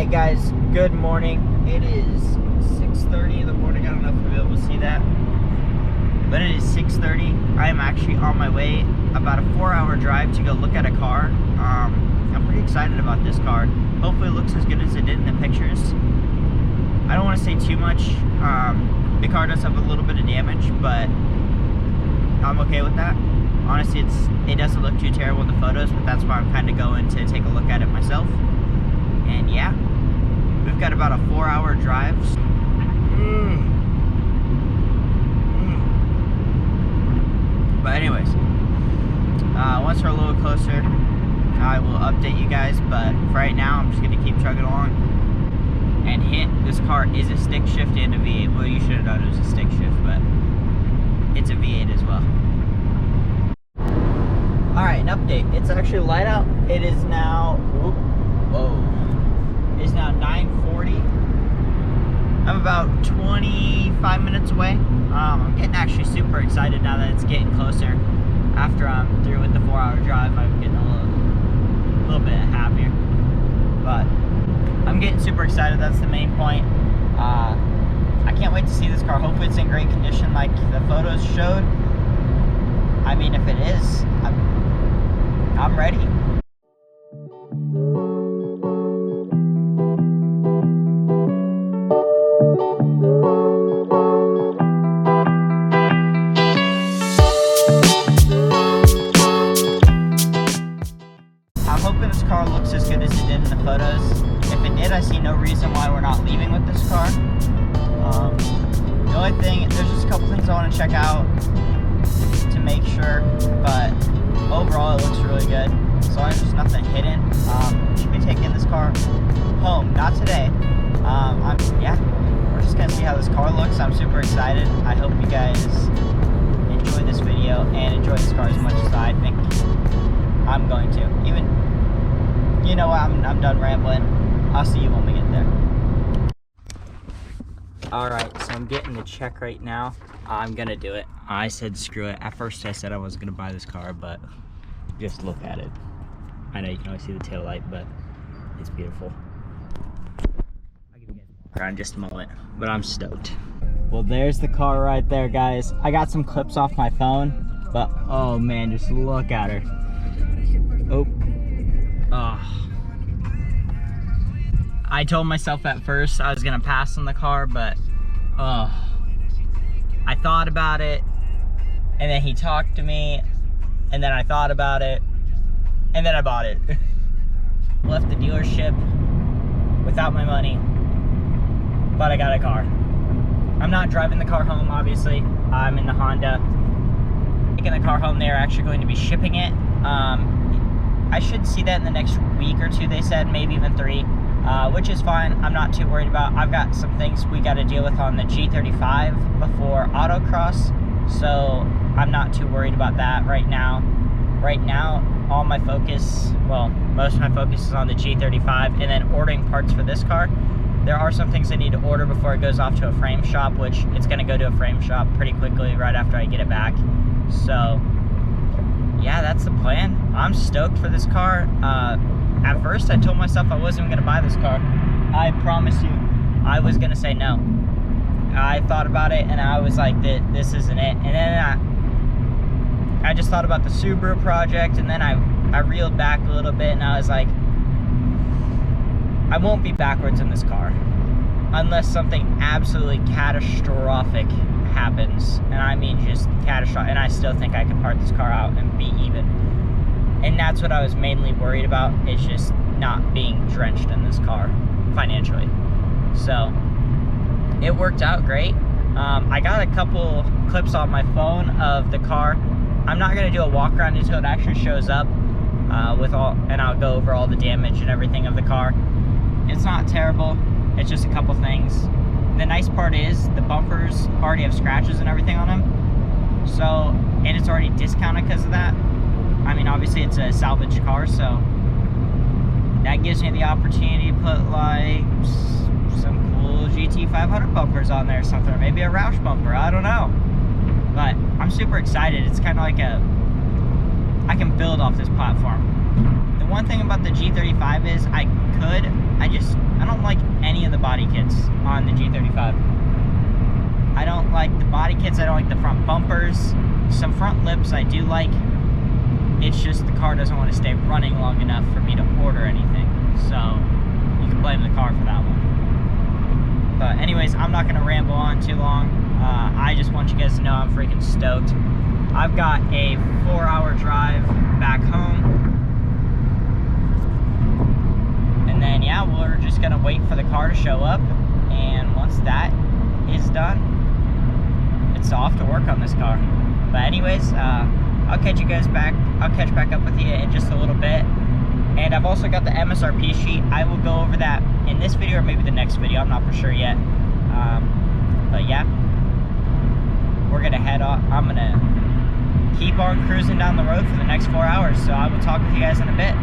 Alright guys, good morning. It is 6:30 in the morning. I don't know if you'll be able to see that, but it is 6:30. I am actually on my way about a 4-hour drive to go look at a car. I'm pretty excited about this car. Hopefully it looks as good as it did in the pictures. I don't want to say too much. The car does have a little bit of damage, but I'm okay with that. Honestly, it doesn't look too terrible in the photos, but that's why I'm kind of going to take a look at it myself. And yeah, we've got about a 4-hour drive. But anyways, once we're a little closer, I will update you guys. But for right now, I'm just going to keep chugging along. And this car is a stick shift and a V8. Well, you should have known it was a stick shift, but it's a V8 as well. Alright, an update. It's actually light out. It is now, it's now 9:40. I'm about 25 minutes away. I'm getting actually super excited now that it's getting closer. After I'm through with the 4-hour drive, I'm getting a little bit happier. But I'm getting super excited. That's the main point. I can't wait to see this car. Hopefully it's in great condition like the photos showed. I mean, if it is, I'm ready. I'm hoping this car looks as good as it did in the photos. If it did, I see no reason why we're not leaving with this car. The only thing, there's just a couple things I want to check out to make sure, but overall it looks really good. As long as there's nothing hidden, should be taking this car home. Not today. Yeah, we're just gonna see how this car looks. I'm super excited. I hope you guys enjoy this video and enjoy this car as much as I think I'm going to. Even, you know what, I'm done rambling. I'll see you when we get there. Alright, so I'm getting the check right now. I'm gonna do it. I said screw it. At first I said I wasn't gonna buy this car, but just look at it. I know you can only see the tail light, but it's beautiful. I'll give you guys more in just a moment, but I'm stoked. Well, there's the car right there, guys. I got some clips off my phone, but oh man, just look at her. Oh. I told myself at first I was gonna pass on the car, but I thought about it, and then he talked to me, and then I thought about it, and then I bought it. Left the dealership without my money, but I got a car. I'm not driving the car home, obviously. I'm in the Honda. Taking the car home, they're actually going to be shipping it. I should see that in the next week or two, they said, maybe even 3. Which is fine. I'm not too worried about. I've got some things we got to deal with on the G35 before autocross, so I'm not too worried about that right now. Right now, all my focus, well, most of my focus is on the G35 and then ordering parts for this car. There are some things I need to order before it goes off to a frame shop, which it's going to go to a frame shop pretty quickly right after I get it back. So, yeah, that's the plan. I'm stoked for this car. At first, I told myself I wasn't going to buy this car. I promise you, I was going to say no. I thought about it, and I was like, this isn't it. And then I just thought about the Subaru project, and then I reeled back a little bit, and I was like, I won't be backwards in this car unless something absolutely catastrophic happens. And I mean just catastrophic. And I still think I could part this car out and be even. And that's what I was mainly worried about, is just not being drenched in this car financially. So it worked out great. I got a couple clips on my phone of the car. I'm not gonna do a walk around until it actually shows up and I'll go over all the damage and everything of the car. It's not terrible, it's just a couple things. The nice part is the bumpers already have scratches and everything on them. So, and it's already discounted because of that. I mean, obviously it's a salvage car, so that gives me the opportunity to put like some cool GT500 bumpers on there or something, or maybe a Roush bumper, I don't know. But I'm super excited. It's kind of like I can build off this platform. The one thing about the G35 is I don't there's some front lips I do like. It's just the car doesn't want to stay running long enough for me to order anything. So you can blame the car for that one. But anyways, I'm not going to ramble on too long. I just want you guys to know I'm freaking stoked. I've got a 4-hour drive back home. And then, yeah, we're just going to wait for the car to show up. And once that is done, it's off to work on this car. But anyways, I'll catch you guys back. I'll catch back up with you in just a little bit. And I've also got the MSRP sheet. I will go over that in this video or maybe the next video. I'm not for sure yet. But yeah, we're gonna head off. I'm gonna keep on cruising down the road for the next 4 hours. So I will talk with you guys in a bit.